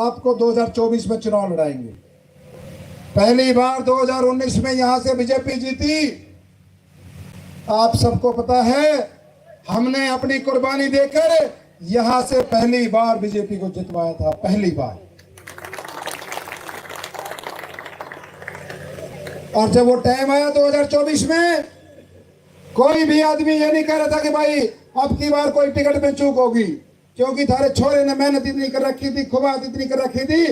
आपको 2024 में चुनाव लड़ाएंगे। पहली बार 2019 में यहां से बीजेपी जीती। आप सबको पता है, हमने अपनी कुर्बानी देकर यहां से पहली बार बीजेपी को जितवाया था, पहली बार। और जब वो टाइम आया 2024 में, कोई भी आदमी ये नहीं कह रहा था कि भाई अब की बार कोई टिकट में चूक होगी, क्योंकि थारे छोरे ने मेहनत इतनी कर रखी थी, खुबात इतनी कर रखी थी,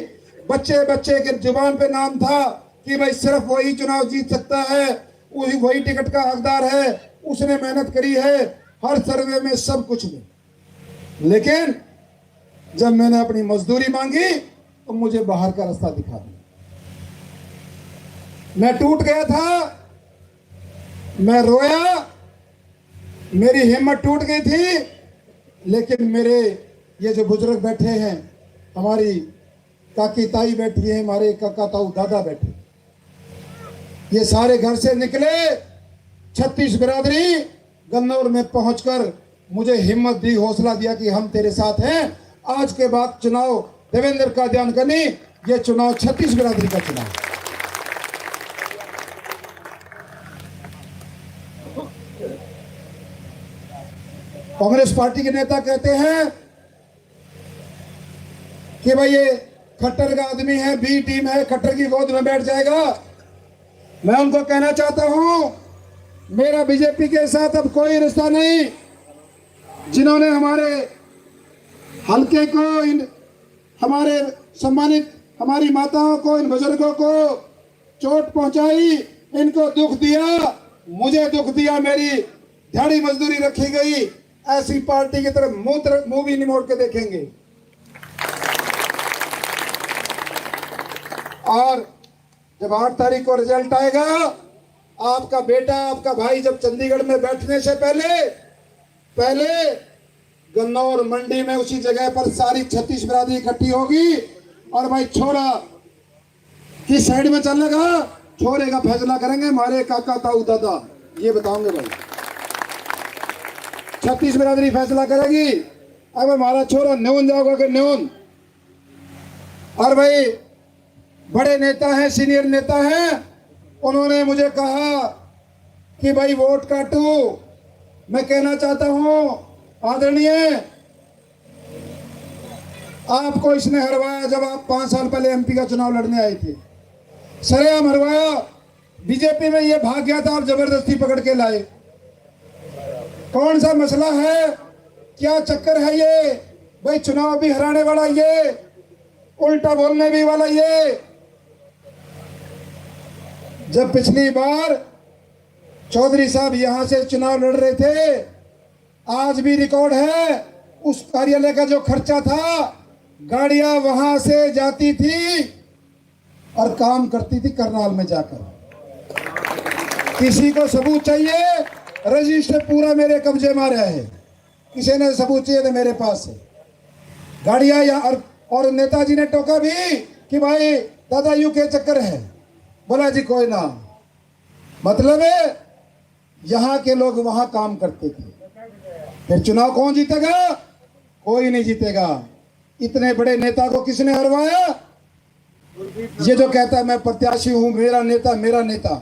बच्चे बच्चे के जुबान पे नाम था कि भाई सिर्फ वही चुनाव जीत सकता है, वही टिकट का हकदार है, उसने मेहनत करी है हर सर्वे में, सब कुछ में। लेकिन जब मैंने अपनी मजदूरी मांगी तो मुझे बाहर का रास्ता दिखा दिया। मैं टूट गया था, मैं रोया, मेरी हिम्मत टूट गई थी। लेकिन मेरे ये जो बुजुर्ग बैठे हैं, हमारी काकी ताई बैठी है, हमारे काका ताऊ दादा बैठे, ये सारे घर से निकले, 36 बिरादरी गन्नौर में पहुंचकर मुझे हिम्मत दी, हौसला दिया कि हम तेरे साथ हैं। आज के बाद चुनाव देवेंद्र का ध्यान करनी, ये चुनाव 36 बिरादरी का चुनाव। कांग्रेस पार्टी के नेता कहते हैं कि भाई ये खट्टर का आदमी है, बी टीम है, खट्टर की गोद में बैठ जाएगा। मैं उनको कहना चाहता हूं, मेरा बीजेपी के साथ अब कोई रिश्ता नहीं। जिन्होंने हमारे हल्के को, हमारे सम्मानित हमारी माताओं को, इन बुजुर्गों को चोट पहुंचाई, इनको दुख दिया, मुझे दुख दिया, मेरी दिहाड़ी मजदूरी रखी गई, ऐसी पार्टी की तरफ मुंह भी नहीं मोड़ के देखेंगे। और जब 8 तारीख को रिजल्ट आएगा, आपका बेटा, आपका भाई जब चंडीगढ़ में बैठने से पहले गन्नौर मंडी में उसी जगह पर सारी 36 बिरादरी इकट्ठी होगी, और भाई छोरा किस साइड में चलेगा, छोरे का फैसला करेंगे हमारे काका ताऊ दादा, ये बताऊंगे भाई। 36 बिरादरी फैसला करेगी, अब हमारा छोरा न्यून जाओगा कि न्यून। और भाई बड़े नेता हैं, सीनियर नेता हैं, उन्होंने मुझे कहा कि भाई वोट काटू। मैं कहना चाहता हूं, आदरणीय, आपको इसने हरवाया जब आप 5 साल पहले एमपी का चुनाव लड़ने आए थे, सरेआम हरवाया। बीजेपी में ये भाग गया था, आप जबरदस्ती पकड़ के लाए। कौन सा मसला है, क्या चक्कर है ये? भाई चुनाव भी हराने वाला ये, उल्टा बोलने भी वाला ये। जब पिछली बार चौधरी साहब यहां से चुनाव लड़ रहे थे, आज भी रिकॉर्ड है, उस कार्यालय का जो खर्चा था, गाड़ियां वहां से जाती थी और काम करती थी करनाल में जाकर। किसी को सबूत चाहिए, रजिस्टर पूरा मेरे कब्जे में रहा है, किसी ने सबूत चाहिए तो मेरे पास है। गाड़ियां या और नेताजी ने टोका भी कि भाई दादा यू के चक्कर है, बोला जी कोई ना। मतलब है यहां के लोग वहां काम करते थे। फिर चुनाव कौन जीतेगा? कोई नहीं जीतेगा। इतने बड़े नेता को किसने हरवाया? ये जो कहता है मैं प्रत्याशी हूं, मेरा नेता,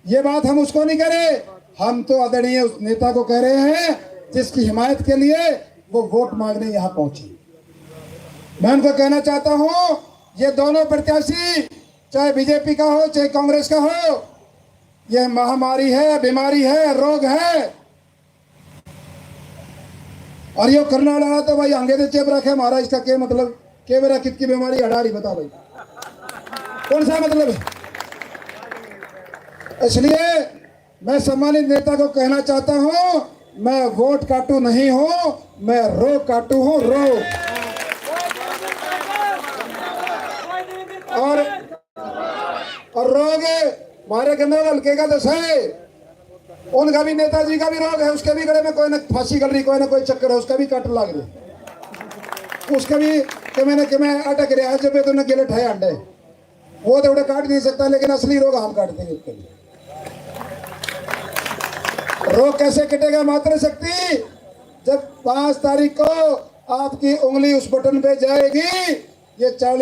ये बात हम उसको नहीं कह रहे, हम तो आदरणीय उस नेता को कह रहे हैं जिसकी हिमायत के लिए वो वोट मांगने यहां पहुंचे। मैं उनको कहना चाहता हूं, ये दोनों प्रत्याशी, चाहे बीजेपी का हो चाहे कांग्रेस का हो, ये महामारी है, बीमारी है, रोग है। और ये करना लगा तो भाई आगे से चेप रखे हमारा, इसका क्या मतलब? के मेरा कित की बीमारी हड़ारी बता भाई, कौन सा मतलब है? इसलिए मैं सम्मानित नेता को कहना चाहता हूं, मैं वोट काटू नहीं हूं, मैं रो काटू हूं, रो। और रोग हमारे गन्नौर हल्के का 10 है, उनका भी, नेताजी का भी रोग है, उसके भी गले में कोई ना फांसी गल रही, कोई ना कोई चक्कर है, उसका भी कट लग रही, उसका भी कि मैं अटक रहा है जब तो न गिले ठाए अंडे, वो तो उड़े काट नहीं सकता, लेकिन असली रोग हम काट देंगे उसके लिए। रोग कैसे कटेगा? मात्र शक्ति, जब 5 तारीख को आपकी उंगली उस बटन पे जाएगी, ये 40